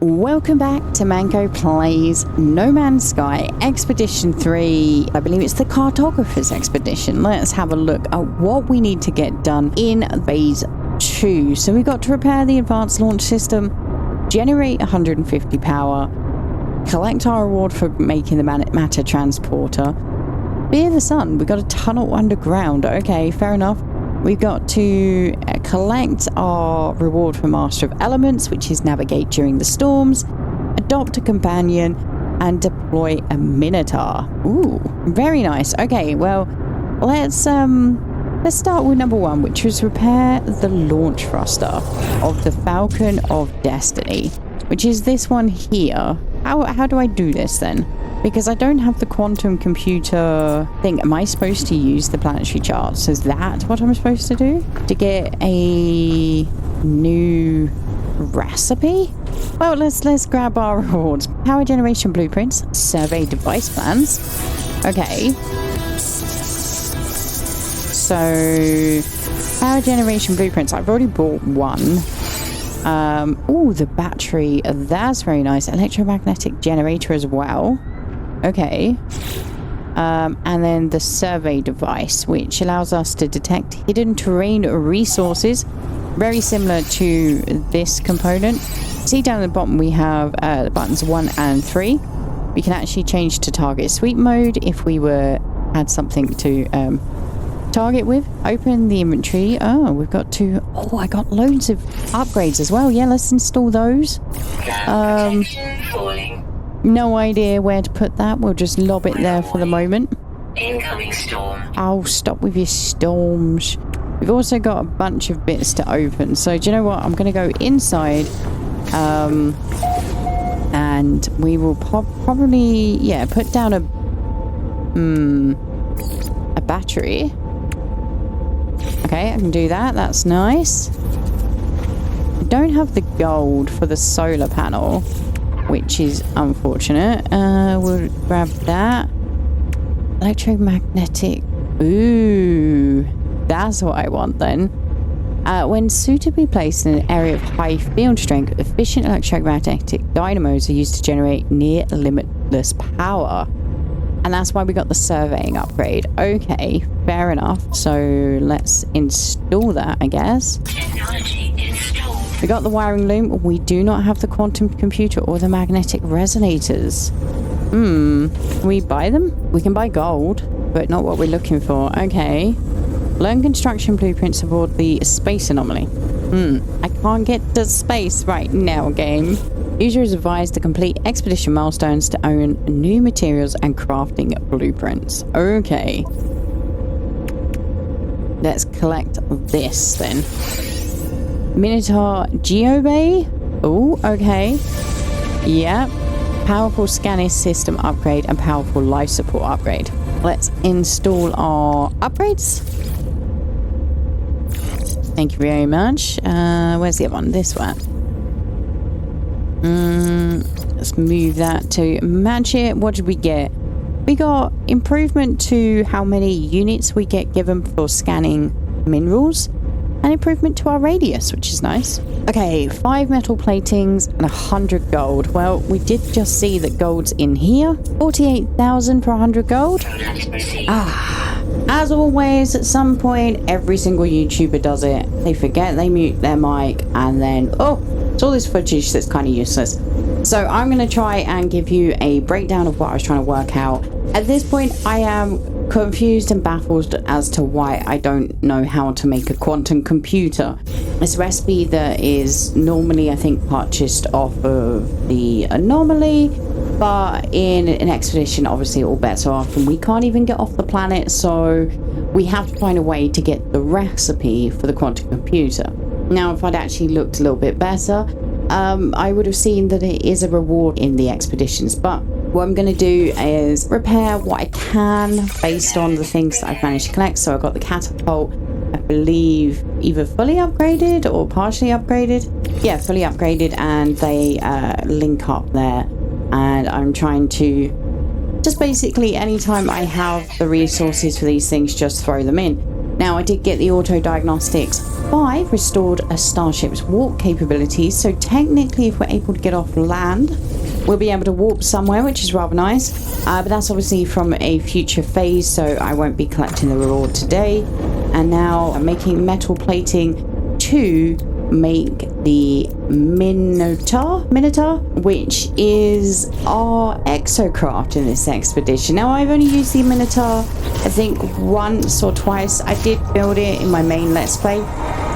Welcome back to Mango Plays No Man's Sky Expedition 3. I believe it's the Cartographers Expedition. Let's have a look at what we need to get done in phase 2. So we've got to repair the advanced launch system, generate 150 power, collect our reward for making the matter transporter, fear the sun. We've got a tunnel underground. Okay, fair enough. We've got to collect our reward for Master of Elements, which is navigate during the storms, adopt a companion, and deploy a Minotaur. Ooh, very nice. Okay, well, let's start with number 1, which was repair the launch thruster of the Falcon of Destiny, which is this one here. How do I do this then? Because I don't have the quantum computer thing. Am I supposed to use the planetary charts? Is that what I'm supposed to do? To get a new recipe? Well, let's grab our rewards. Power generation blueprints, survey device plans. Okay. So, power generation blueprints. I've already bought one. Oh, the battery. That's very nice. Electromagnetic generator as well. Okay. And then the survey device, which allows us to detect hidden terrain resources, very similar to this component. See down at the bottom we have the buttons 1 and 3. We can actually change to target sweep mode if we had something to target with. Open the inventory. Oh, we've got to... Oh, I got loads of upgrades as well. Yeah, let's install those. No idea where to put that. We'll just lob it there for the moment. Incoming storm. Oh, stop with your storms. We've also got a bunch of bits to open. So, do you know what? I'm going to go inside. And we will probably, yeah, put down a battery. Okay, I can do that. That's nice. I don't have the gold for the solar panel, which is unfortunate. We'll grab that. Electromagnetic. Ooh, that's what I want then. When suitably placed in an area of high field strength, efficient electromagnetic dynamos are used to generate near limitless power. And that's why we got the surveying upgrade. Okay, fair enough. So let's install that, I guess. Technology installed. We got the wiring loom. We do not have the quantum computer or the magnetic resonators. Can we buy them? We can buy gold, but not what we're looking for. Okay. Learn construction blueprints aboard the space anomaly. I can't get to space right now, game. User is advised to complete expedition milestones to own new materials and crafting blueprints. Okay. Let's collect this then. Minotaur Geobay. Oh, okay. Yep. Powerful scanning system upgrade and powerful life support upgrade. Let's install our upgrades. Thank you very much. Where's the other one? This one. Let's move that to match it. What did we get? We got improvement to how many units we get given for scanning minerals, and improvement to our radius, which is nice. Okay, 5 metal platings and 100 gold. Well, we did just see that gold's in here. 48,000 for 100 gold. As always, at some point, every single YouTuber does it. They forget they mute their mic, and then, oh, it's all this footage that's kind of useless. So I'm going to try and give you a breakdown of what I was trying to work out. At this point, I am confused and baffled as to why I don't know how to make a quantum computer. It's a recipe that is normally, I think, purchased off of the anomaly, but in an expedition, obviously all bets are off and we can't even get off the planet, so we have to find a way to get the recipe for the quantum computer. Now, if I'd actually looked a little bit better, I would have seen that it is a reward in the expeditions, but what I'm going to do is repair what I can based on the things that I've managed to collect. So I've got the catapult, I believe, either fully upgraded or partially upgraded. Yeah, fully upgraded, and they link up there. And I'm trying to just basically, anytime I have the resources for these things, just throw them in. Now, I did get the Auto Diagnostics 5 restored a starship's warp capabilities, so technically if we're able to get off land, we'll be able to warp somewhere, which is rather nice. But that's obviously from a future phase, so I won't be collecting the reward today. And now I'm making metal plating to make the Minotaur, which is our exocraft in this expedition. Now, I've only used the Minotaur, I think, once or twice. I did build it in my main Let's Play.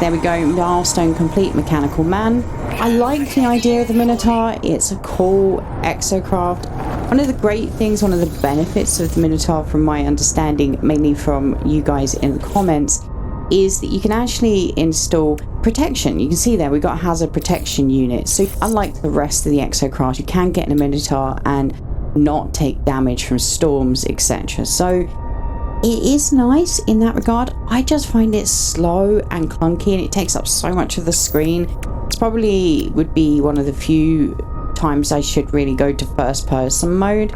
There we go, milestone complete, mechanical man. I like the idea of the Minotaur. It's a cool exocraft. One of the great things, one of the benefits of the Minotaur, from my understanding, mainly from you guys in the comments, is that you can actually install protection. You can see there we got a hazard protection unit. So unlike the rest of the exocraft, you can get in a Minotaur and not take damage from storms, etc. So it is nice in that regard. I just find it slow and clunky, and it takes up so much of the screen. It's probably would be one of the few times I should really go to first person mode,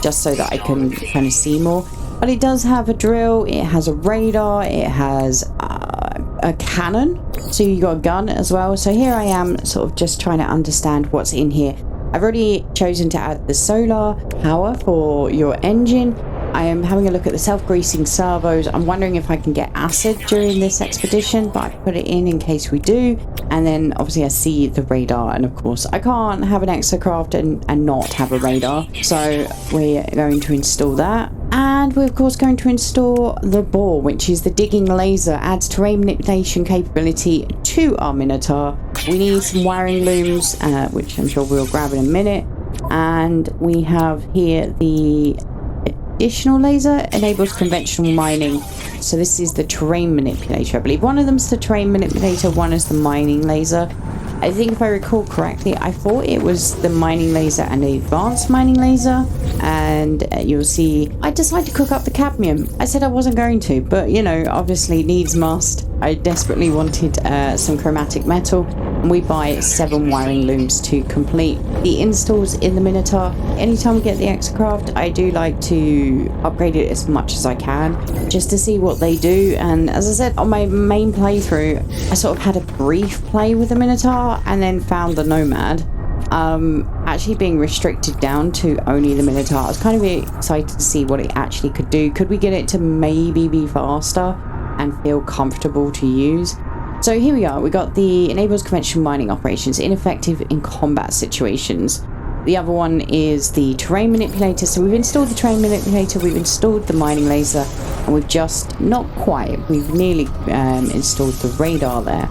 just so that I can kind of see more. But it does have a drill, it has a radar, it has a cannon, so you got a gun as well. So here I am sort of just trying to understand what's in here. I've already chosen to add the solar power for your engine. I am having a look at the self-greasing servos. I'm wondering if I can get acid during this expedition, but I put it in case we do. And then obviously I see the radar, and of course I can't have an exocraft and not have a radar. So we're going to install that. And we're of course going to install the bore, which is the digging laser, adds terrain manipulation capability to our Minotaur. We need some wiring looms, which I'm sure we'll grab in a minute. And we have here the additional laser, enables conventional mining. So this is the terrain manipulator, I believe. One of them's the terrain manipulator, one is the mining laser. I think if I recall correctly, I thought it was the mining laser and the advanced mining laser. And you'll see, I decided to cook up the cadmium. I said I wasn't going to, but you know, obviously needs must. I desperately wanted some chromatic metal, and we buy 7 wiring looms to complete the installs in the Minotaur. Anytime we get the exocraft, I do like to upgrade it as much as I can, just to see what they do. And as I said, on my main playthrough, I sort of had a brief play with the Minotaur and then found the Nomad. Actually being restricted down to only the Minotaur. I was kind of excited to see what it actually could do. Could we get it to maybe be faster and feel comfortable to use? So here we are. We got the enables conventional mining operations, ineffective in combat situations. The other one is the terrain manipulator. So we've installed the terrain manipulator, we've installed the mining laser, and we've just, not quite, we've nearly installed the radar there.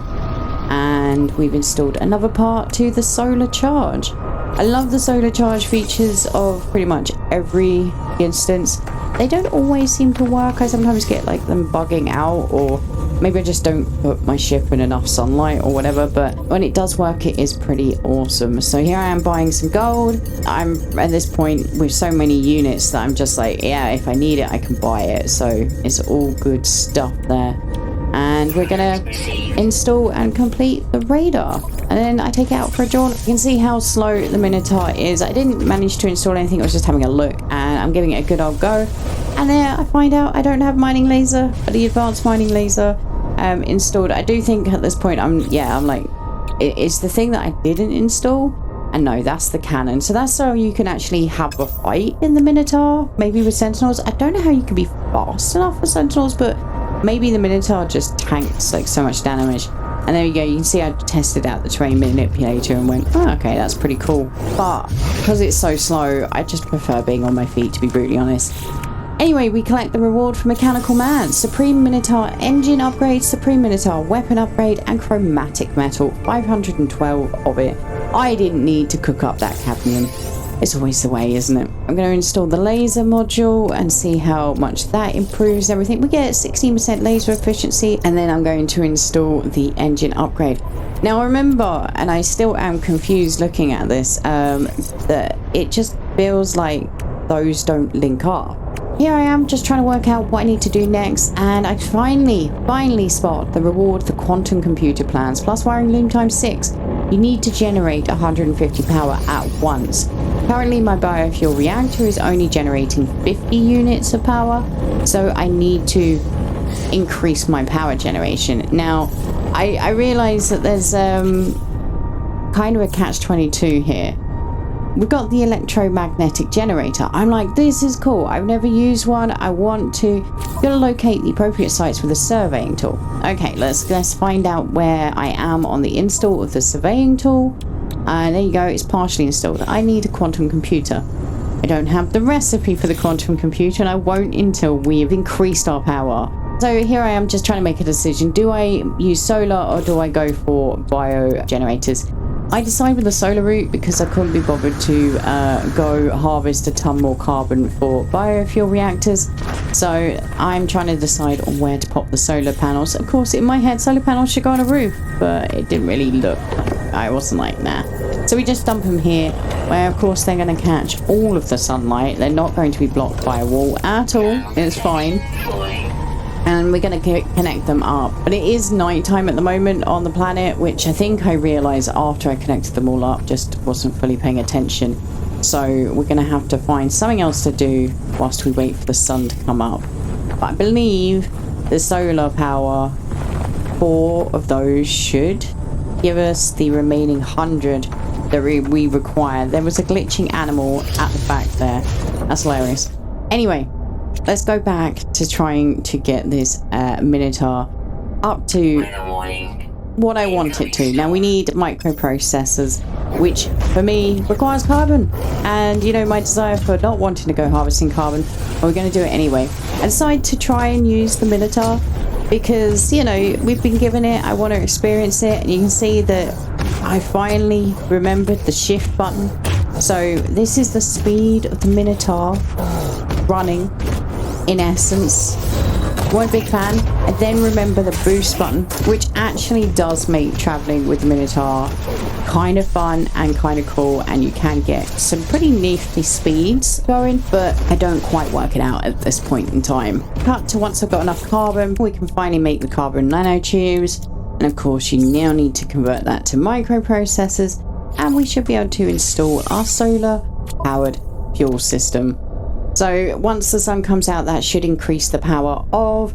And we've installed another part to the solar charge. I love the solar charge features of pretty much every instance. They don't always seem to work. I sometimes get like them bugging out, or maybe I just don't put my ship in enough sunlight or whatever, but when it does work, it is pretty awesome. So here I am buying some gold. I'm at this point with so many units that I'm just like, yeah, if I need it, I can buy it. So it's all good stuff there. And we're gonna install and complete the radar, and then I take it out for a jaunt. You can see how slow the Minotaur is. I didn't manage to install anything, I was just having a look, and I'm giving it a good old go. And then I find out I don't have mining laser, the advanced mining laser installed. I do think at this point I'm like, it's the thing that I didn't install. And no, that's the cannon. So that's so you can actually have a fight in the Minotaur, maybe with Sentinels. I don't know how you can be fast enough for Sentinels, but maybe the Minotaur just tanks like so much damage. And there you go, you can see I tested out the terrain manipulator and went, oh, okay, that's pretty cool. But because it's so slow, I just prefer being on my feet, to be brutally honest. Anyway, we collect the reward for Mechanical Man, Supreme Minotaur engine upgrade, Supreme Minotaur weapon upgrade, and chromatic metal, 512 of it. I didn't need to cook up that cadmium. It's always the way, isn't it? I'm going to install the laser module and see how much that improves everything. We get 16% laser efficiency, and then I'm going to install the engine upgrade. Now remember, and I still am confused looking at this, that it just feels like those don't link up. Here I am just trying to work out what I need to do next, and I finally spot the reward, the quantum computer plans, plus wiring loom times 6. You need to generate 150 power at once. Currently my biofuel reactor is only generating 50 units of power, so I need to increase my power generation. Now, I realize that there's kind of a catch-22 here. We've got the electromagnetic generator. I'm like, this is cool. I've never used one. I want to. Gotta locate the appropriate sites with a surveying tool. Okay, let's find out where I am on the install of the surveying tool. There you go. It's partially installed. I need a quantum computer. I don't have the recipe for the quantum computer, and I won't until we've increased our power. So here I am just trying to make a decision. Do I use solar or do I go for bio generators? I decided with the solar route because I couldn't be bothered to go harvest a ton more carbon for biofuel reactors. So I'm trying to decide on where to pop the solar panels. Of course, in my head, solar panels should go on a roof, but it didn't really look. I wasn't like, nah. So we just dump them here, where of course they're going to catch all of the sunlight. They're not going to be blocked by a wall at all. It's fine. And we're going to connect them up. But it is nighttime at the moment on the planet, which I think I realised after I connected them all up, just wasn't fully paying attention. So we're going to have to find something else to do whilst we wait for the sun to come up. But I believe the solar power, 4 of those should give us the remaining 100 that we require. There was a glitching animal at the back there. That's hilarious. Anyway, let's go back to trying to get this Minotaur up to what I want it to. Now we need microprocessors, which for me requires carbon. And you know, my desire for not wanting to go harvesting carbon, we're going to do it anyway. I decided to try and use the Minotaur because, you know, we've been given it. I want to experience it. And you can see that I finally remembered the shift button. So this is the speed of the Minotaur running. In essence, one big fan. And then remember the boost button, which actually does make traveling with the Minotaur kind of fun and kind of cool, and you can get some pretty nifty speeds going, but I don't quite work it out at this point in time. Cut to once I've got enough carbon, we can finally make the carbon nanotubes, and of course you now need to convert that to microprocessors, and we should be able to install our solar powered fuel system. So once the sun comes out, that should increase the power of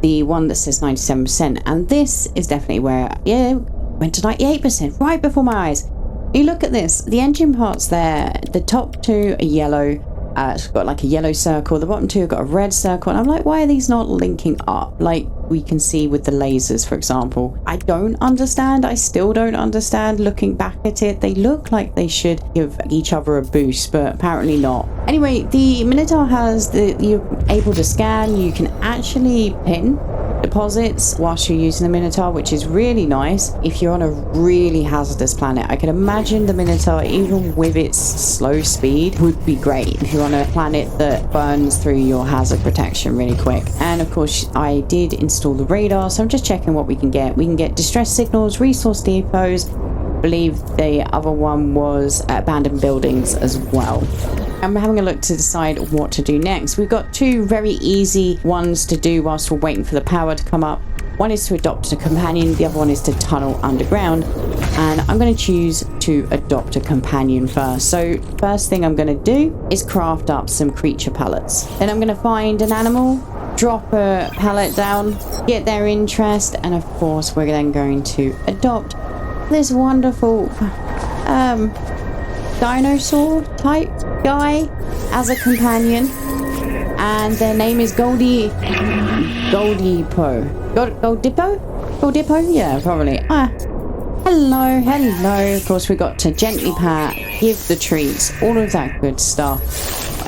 the one that says 97%. And this is definitely where, yeah, went to 98%, right before my eyes. You look at this, the engine parts there, the top 2 are yellow. It's got like a yellow circle. The bottom 2 have got a red circle. And I'm like, why are these not linking up? Like we can see with the lasers, for example. I don't understand. I still don't understand. Looking back at it, they look like they should give each other a boost, but apparently not. Anyway, the Minotaur has you're able to scan. You can actually pin deposits whilst you're using the Minotaur, which is really nice if you're on a really hazardous planet. I can imagine the Minotaur, even with its slow speed, would be great if you're on a planet that burns through your hazard protection really quick. And of course I did install the radar, so I'm just checking what we can get. We can get distress signals, resource depots. I believe the other one was abandoned buildings as well. I'm having a look to decide what to do next. We've got 2 very easy ones to do whilst we're waiting for the power to come up. One is to adopt a companion, the other one is to tunnel underground. And I'm going to choose to adopt a companion first. So first thing I'm going to do is craft up some creature pellets. Then I'm going to find an animal, drop a pellet down, get their interest, and of course we're then going to adopt this wonderful dinosaur type guy as a companion, and their name is Goldipo. Goldipo? Yeah, probably. Hello. Of course, we got to gently pat, give the treats, all of that good stuff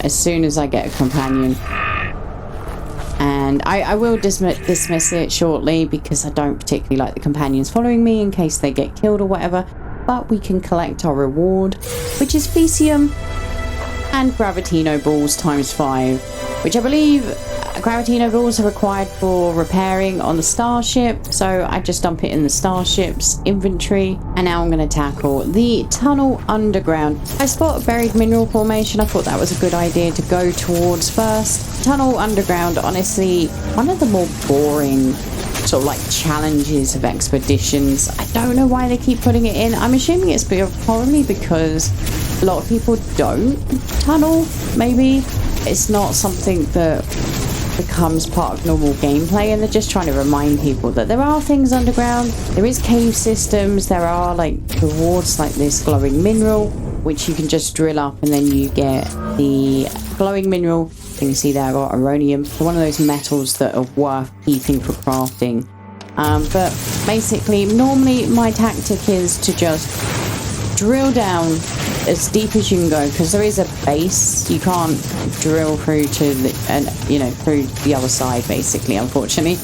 as soon as I get a companion. And I will dismiss it shortly because I don't particularly like the companions following me in case they get killed or whatever. But we can collect our reward, which is Fecium and Gravitino balls times 5, which I believe Gravitino balls are required for repairing on the starship. So I just dump it in the starship's inventory. And now I'm going to tackle the tunnel underground. I spot a buried mineral formation. I thought that was a good idea to go towards first. Tunnel underground, honestly, one of the more boring sort of like challenges of expeditions. I don't know why they keep putting it in. I'm assuming it's probably because a lot of people don't tunnel. Maybe it's not something that becomes part of normal gameplay, and they're just trying to remind people that there are things underground. There is cave systems, there are like rewards like this glowing mineral, which you can just drill up and then you get the glowing mineral. You can see there I got auronium, so one of those metals that are worth keeping for crafting. But basically, normally my tactic is to just drill down as deep as you can go, because there is a base. You can't drill through to the, through the other side, basically, unfortunately.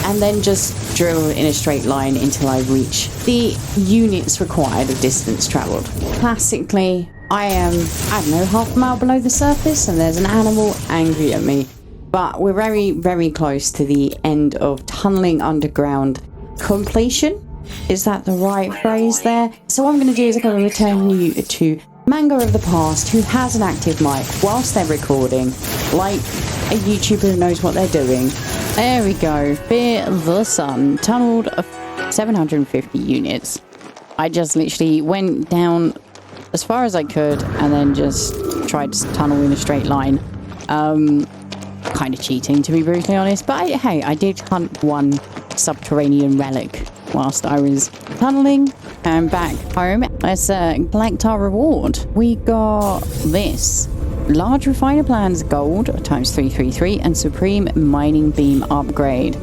And then just drill in a straight line until I reach the units required of distance travelled. Classically, I am, I don't know, half a mile below the surface, and there's an animal angry at me. But we're very, very close to the end of tunneling underground completion. Is that the right phrase there? So what I'm going to do is I'm going to return you to Manga of the Past, who has an active mic whilst they're recording, like a YouTuber who knows what they're doing. There we go. Fear the Sun. Tunneled 750 units. I just literally went down as far as I could and then just tried to tunnel in a straight line. Kind of cheating, to be brutally honest, but hey, I did hunt one subterranean relic whilst I was tunneling. And back home, let's collect our reward. We got this large refiner plans gold times 333 and supreme mining beam upgrade.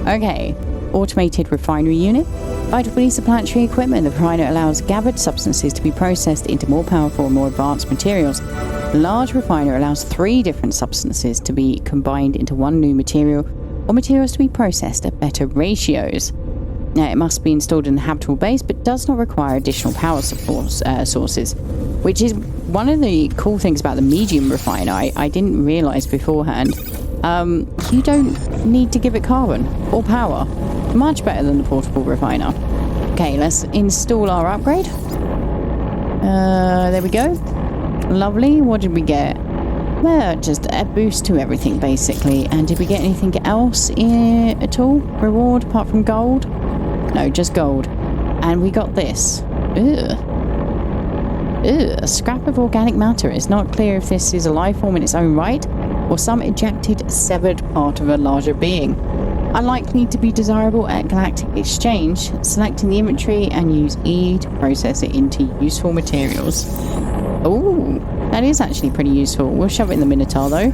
Okay, automated refinery unit. Vital piece of planetary equipment. The refiner allows gathered substances to be processed into more powerful and more advanced materials. Large refiner allows 3 different substances to be combined into one new material, or materials to be processed at better ratios. Now, it must be installed in a habitable base, but does not require additional power sources, which is one of the cool things about the medium refiner. I didn't realise beforehand. You don't need to give it carbon or power. Much better than the portable refiner. Okay, let's install our upgrade. There we go. Lovely. What did we get? Well, just a boost to everything, basically. And did we get anything else at all? Reward, apart from gold? No, just gold. And we got this. A scrap of organic matter. It's not clear if this is a life form in its own right, or some ejected, severed part of a larger being. Unlikely to be desirable at galactic exchange. Select in the inventory and use E to process it into useful materials. Oh, that is actually pretty useful. We'll shove it in the Minotaur though,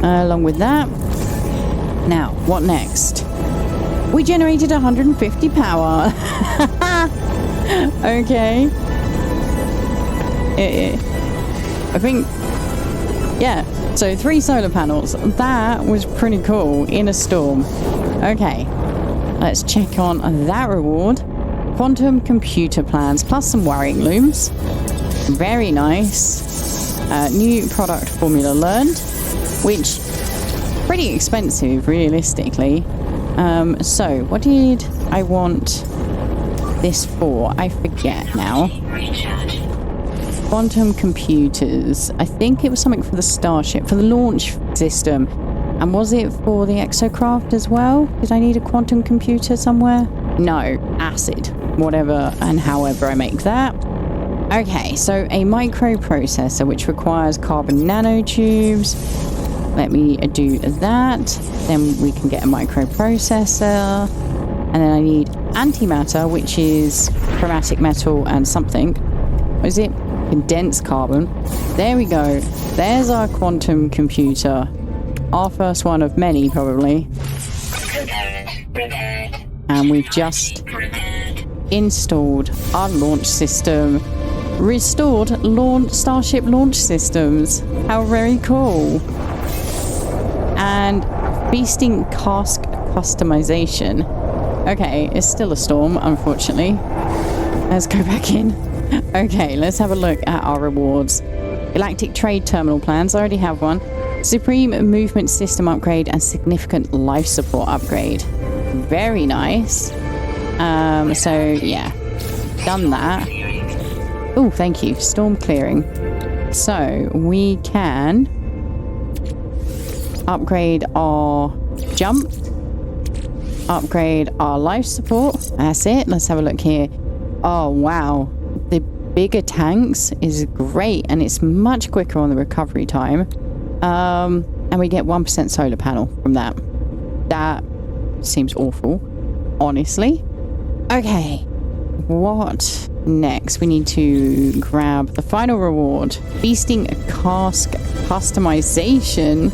along with that. Now, what next? We generated 150 power. Okay. I think, yeah. So 3 solar panels. That was pretty cool in a storm. Okay, let's check on that reward. Quantum computer plans plus some worrying looms. Very nice. New product formula learned, which pretty expensive realistically. So what did I want this for? I forget now. Quantum computers. I think it was something for the Starship, for the launch system. And was it for the exocraft as well? Did I need a quantum computer somewhere? No, acid. Whatever and however I make that. Okay, so a microprocessor which requires carbon nanotubes. Let me do that. Then we can get a microprocessor. And then I need antimatter, which is chromatic metal and something. What is it? Condensed carbon. There we go. There's our quantum computer. Our first one of many, probably. And we've just installed our launch system. Restored Starship launch systems. How very cool. And feasting cask customization. Okay, it's still a storm, unfortunately. Let's go back in. Okay, let's have a look at our rewards. Galactic Trade Terminal plans. I already have one. Supreme Movement System upgrade and significant life support upgrade. Very nice. So, yeah. Done that. Oh, thank you. Storm clearing. So, we can upgrade our jump. Upgrade our life support. That's it. Let's have a look here. Oh, wow. The bigger tanks is great, and it's much quicker on the recovery time. And we get 1% solar panel from that. That seems awful, honestly. Okay, what next? We need to grab the final reward. Feasting cask customization.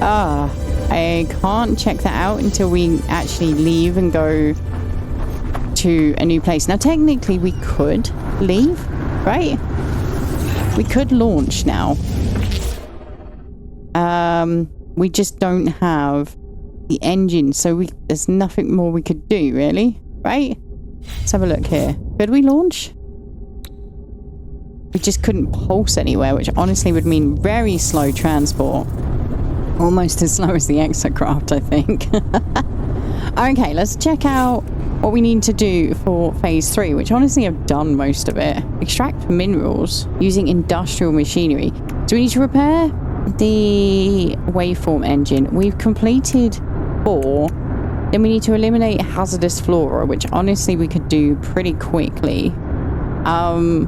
I can't check that out until we actually leave and go to a new place. Now, technically, we could leave, right? We could launch now. We just don't have the engine, so there's nothing more we could do, really, right? Let's have a look here. Could we launch? We just couldn't pulse anywhere, which honestly would mean very slow transport. Almost as slow as the exocraft, I think. Okay, let's check out what we need to do for phase 3, which honestly I've done most of it. Extract minerals using industrial machinery. Do we need to repair the waveform engine? We've completed 4. Then we need to eliminate hazardous flora, which honestly we could do pretty quickly. And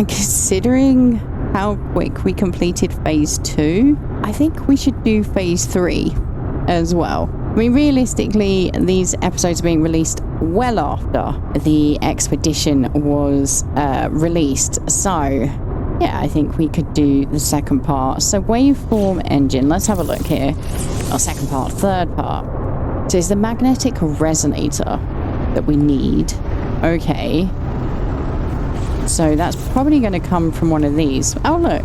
considering how quick we completed phase 2, I think we should do phase 3 as well. I mean, realistically, these episodes are being released well after the expedition was released. So, yeah, I think we could do the second part. So, waveform engine, let's have a look here. Our second part, third part. So, it's the magnetic resonator that we need. Okay. So, that's probably going to come from one of these. Oh, look.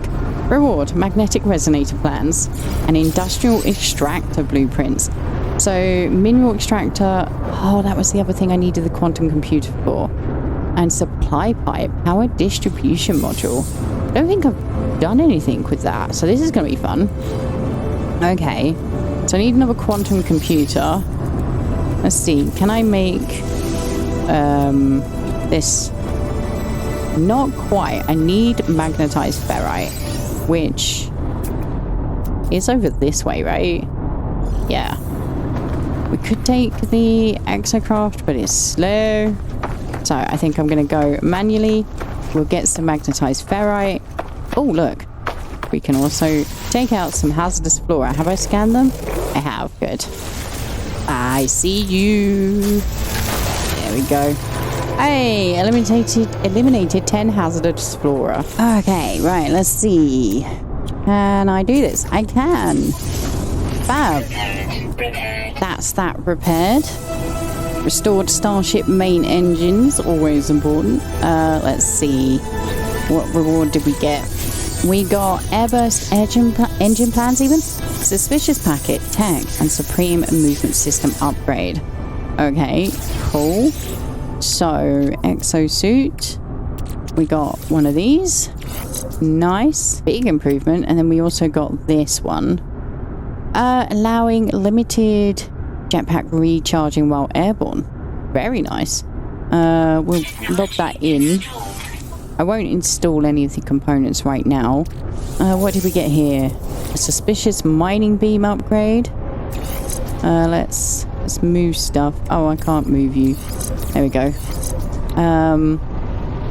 Reward, magnetic resonator plans and industrial extractor blueprints. So, mineral extractor, oh, that was the other thing I needed the quantum computer for. And supply pipe, power distribution module. I don't think I've done anything with that, so this is going to be fun. Okay, so I need another quantum computer. Let's see, can I make this? Not quite. I need magnetized ferrite, which is over this way, right? Yeah. We could take the exocraft, but it's slow. So I think I'm going to go manually. We'll get some magnetized ferrite. Oh, look. We can also take out some hazardous flora. Have I scanned them? I have. Good. I see you. There we go. Hey, eliminated 10 hazardous flora. Okay, right. Let's see. Can I do this? I can. Fab. That's that repaired. Restored Starship main engines, always important. Let's see. What reward did we get? We got Airburst engine plans even. Suspicious packet, tech, and Supreme movement system upgrade. Okay, cool. So, exosuit. We got one of these. Nice. Big improvement. And then we also got this one. Allowing limited jetpack recharging while airborne. Very nice. We'll log that in. I won't install any of the components right now. What did we get here? A suspicious mining beam upgrade. Let's move stuff. Oh, I can't move you. There we go.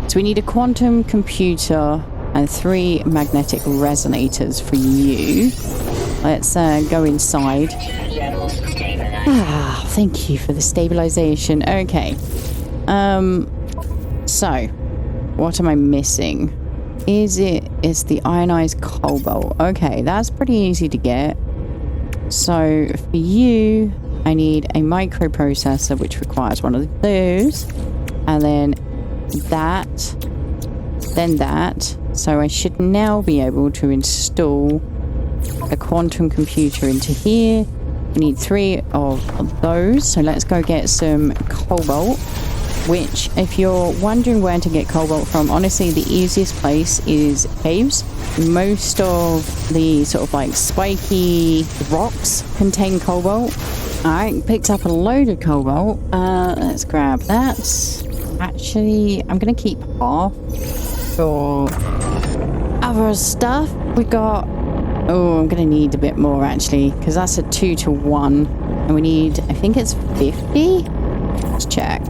So we need a quantum computer and 3 magnetic resonators for you. Let's go inside. Ah, thank you for the stabilization. Okay. So, what am I missing? It's the ionized cobalt. Okay, that's pretty easy to get. So, for you, I need a microprocessor, which requires one of those. And then that. Then that. So, I should now be able to install a quantum computer into here. We need 3 of those. So, let's go get some cobalt. Which, if you're wondering where to get cobalt from, honestly, the easiest place is caves. Most of the sort of like spiky rocks contain cobalt. Alright, picked up a load of cobalt. Let's grab that. Actually, I'm going to keep half for other stuff. We got... Oh, I'm going to need a bit more, actually, because that's a 2 to 1. And we need, I think it's 50? Let's check.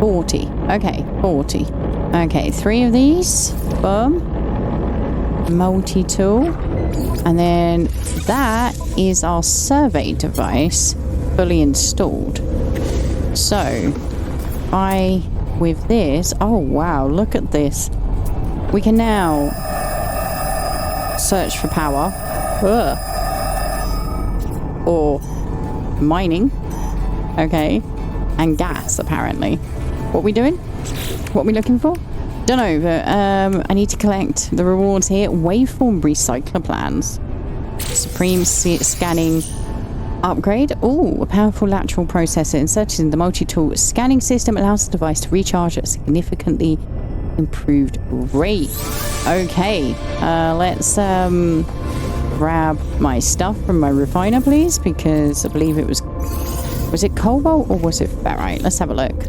40. Okay, 40. Okay, 3 of these. Boom. multi-tool. And then that is our survey device fully installed. So, with this, oh wow, look at this. We can now search for power. Or mining. Okay. And gas, apparently. What are we doing? What are we looking for? Don't know, but I need to collect the rewards here. Waveform recycler plans. Supreme scanning upgrade. Oh, a powerful lateral processor inserted in the multi-tool scanning system allows the device to recharge at a significantly improved rate. Okay, let's grab my stuff from my refiner, please, because I believe it was it cobalt or was it ferrite? Let's have a look.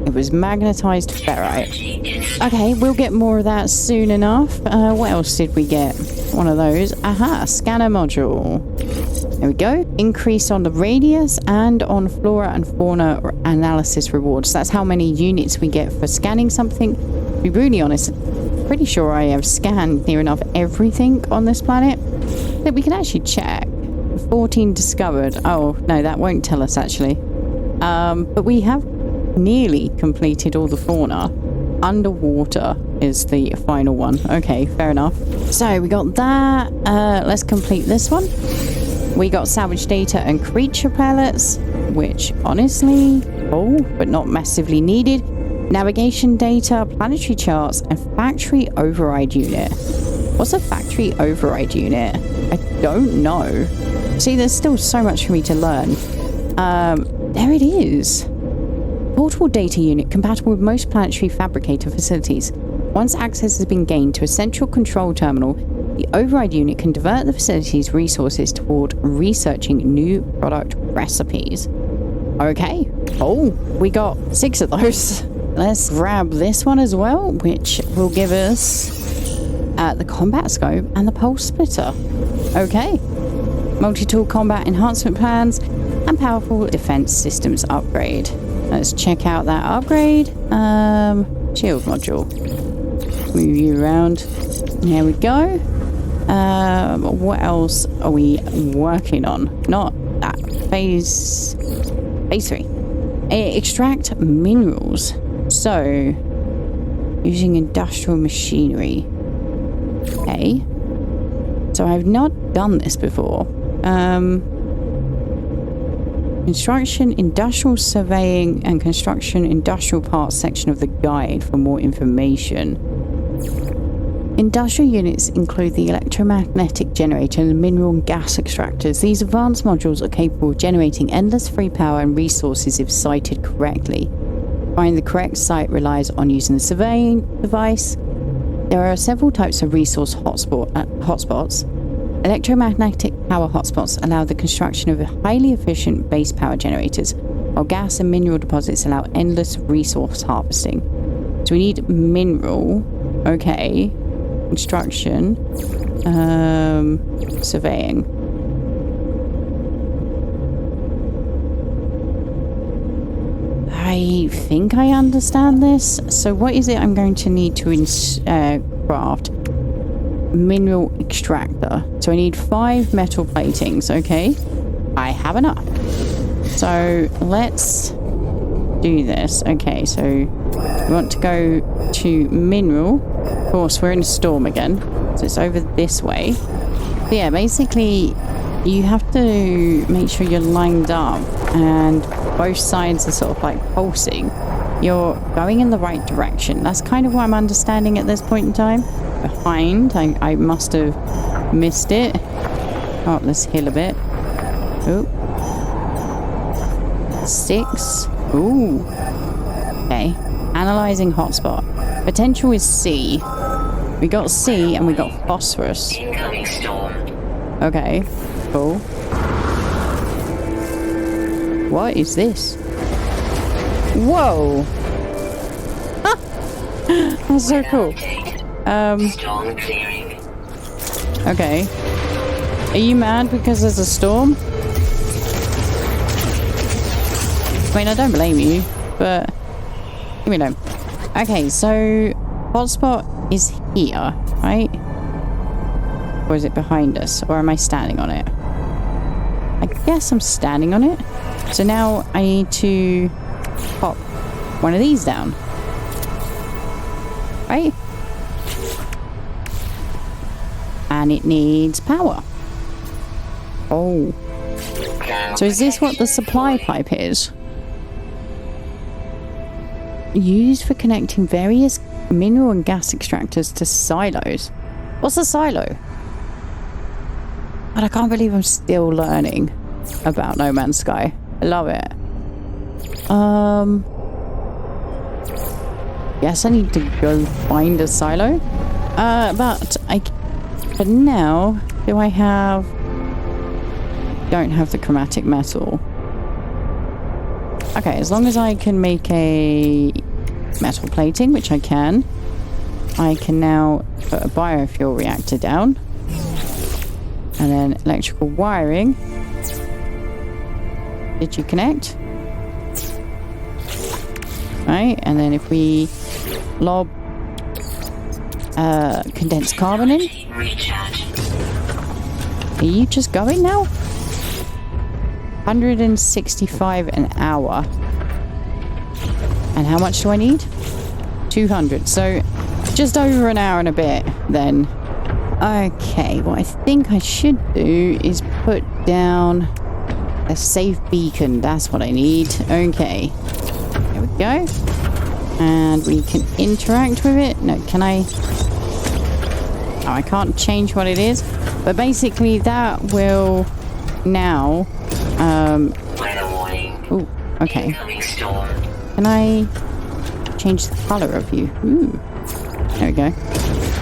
It was magnetized ferrite. Okay, we'll get more of that soon enough. What else did we get? One of those. Aha, scanner module. There we go. Increase on the radius and on flora and fauna analysis rewards. That's how many units we get for scanning something. To be really honest, I'm pretty sure I have scanned near enough everything on this planet that we can actually check. 14 discovered. Oh, no, that won't tell us actually. But we have nearly completed all the fauna. Underwater is the final one. Okay, fair enough. So we got that. Let's complete this one. We got salvage data and creature pellets, which honestly, but not massively needed. Navigation data, planetary charts, and factory override unit. What's a factory override unit? I don't know. See, there's still so much for me to learn. There it is. Portable data unit compatible with most planetary fabricator facilities. Once access has been gained to a central control terminal, the override unit can divert the facility's resources toward researching new product recipes. Okay. Oh, we got 6 of those. Let's grab this one as well, which will give us the combat scope and the pulse splitter. Okay. Multi-tool combat enhancement plans and powerful defense systems upgrade. Let's check out that upgrade. Shield module. Move you around. There we go. What else are we working on? Not that. Phase 3. Extract minerals. So, using industrial machinery. Okay. So I've not done this before. Construction, industrial surveying, and construction industrial parts section of the guide for more information. Industrial units include the electromagnetic generator and the mineral and gas extractors. These advanced modules are capable of generating endless free power and resources if sited correctly. Finding the correct site relies on using the surveying device. There are several types of resource hotspots. Electromagnetic power hotspots allow the construction of highly efficient base power generators, while gas and mineral deposits allow endless resource harvesting. So we need mineral. Okay. Construction. Surveying. I think I understand this. So what is it I'm going to need to craft? Mineral extractor. So I need 5 metal platings. Okay. I have enough. So let's do this. Okay, so we want to go to mineral. Of course, we're in a storm again. So it's over this way. But yeah, basically you have to make sure you're lined up and both sides are sort of like pulsing. You're going in the right direction. That's kind of what I'm understanding at this point in time. Behind, I must have missed it. Oh, up this hill a bit. Oh. 6. Ooh. Okay. Analyzing hotspot. Potential is C. We got C and we got phosphorus. Incoming storm. Okay. Cool. What is this? Whoa! That's so cool. Storm clearing. Okay. Are you mad because there's a storm? I mean, I don't blame you, but... Let me know. Okay, so... Hotspot is here, right? Or is it behind us? Or am I standing on it? I guess I'm standing on it. So now I need to pop one of these down. Right? And it needs power. Oh. So is this what the supply pipe is? Used for connecting various mineral and gas extractors to silos. What's a silo? But I can't believe I'm still learning about No Man's Sky. I love it. Yes, I need to go find a silo. But now, do I have... Don't have the chromatic metal. Okay, as long as I can make a metal plating, which I can now put a biofuel reactor down. And then electrical wiring. Did you connect? Right, and then if we lob condensed carbon in. Are you just going now? 165 an hour. And how much do I need? 200. So just over an hour and a bit then. Okay, what I think I should do is put down a safe beacon. That's what I need. Okay. There we go. And we can interact with it. No, can I? Oh, I can't change what it is. But basically that will now... Ooh, okay. Can I change the color of you? Ooh. There we go.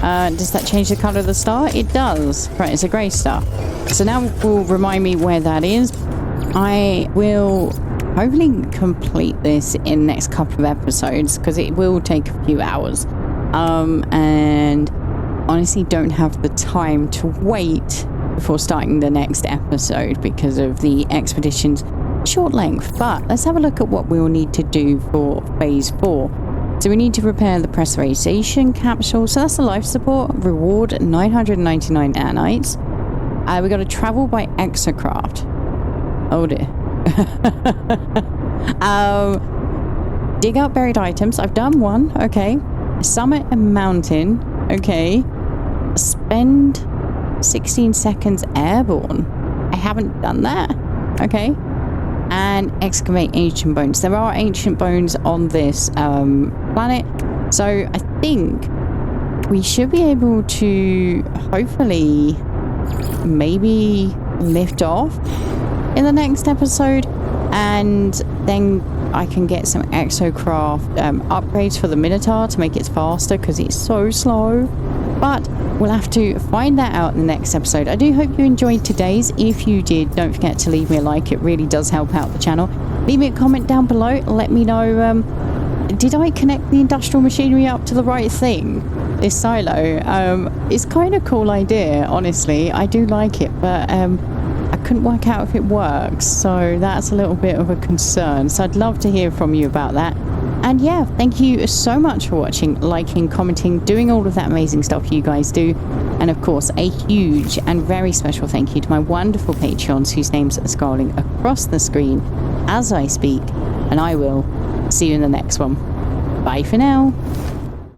Does that change the color of the star? It does. Right, it's a grey star. So now will remind me where that is. I will hopefully complete this in the next couple of episodes because it will take a few hours. And honestly don't have the time to wait before starting the next episode because of the expedition's short length. But let's have a look at what we'll need to do for phase 4. So we need to repair the pressurization capsule. So that's the life support. Reward 999 nanites. We got to travel by exocraft. Oh dear. Dig up buried items. I've done one. Okay. Summit a mountain. Okay. Spend 16 seconds airborne. I haven't done that. Okay. And excavate ancient bones. There are ancient bones on this planet. So I think we should be able to hopefully maybe lift off in the next episode. And then I can get some exocraft upgrades for the Minotaur to make it faster because it's so slow. But we'll have to find that out in the next episode. I do hope you enjoyed today's. If you did, don't forget to leave me a like. It really does help out the channel. Leave me a comment down below. Let me know, did I connect the industrial machinery up to the right thing? This silo. It's kind of a cool idea, honestly. I do like it, but I couldn't work out if it works. So that's a little bit of a concern. So I'd love to hear from you about that. And yeah, thank you so much for watching, liking, commenting, doing all of that amazing stuff you guys do. And of course, a huge and very special thank you to my wonderful Patreons whose names are scrolling across the screen as I speak. And I will see you in the next one. Bye for now.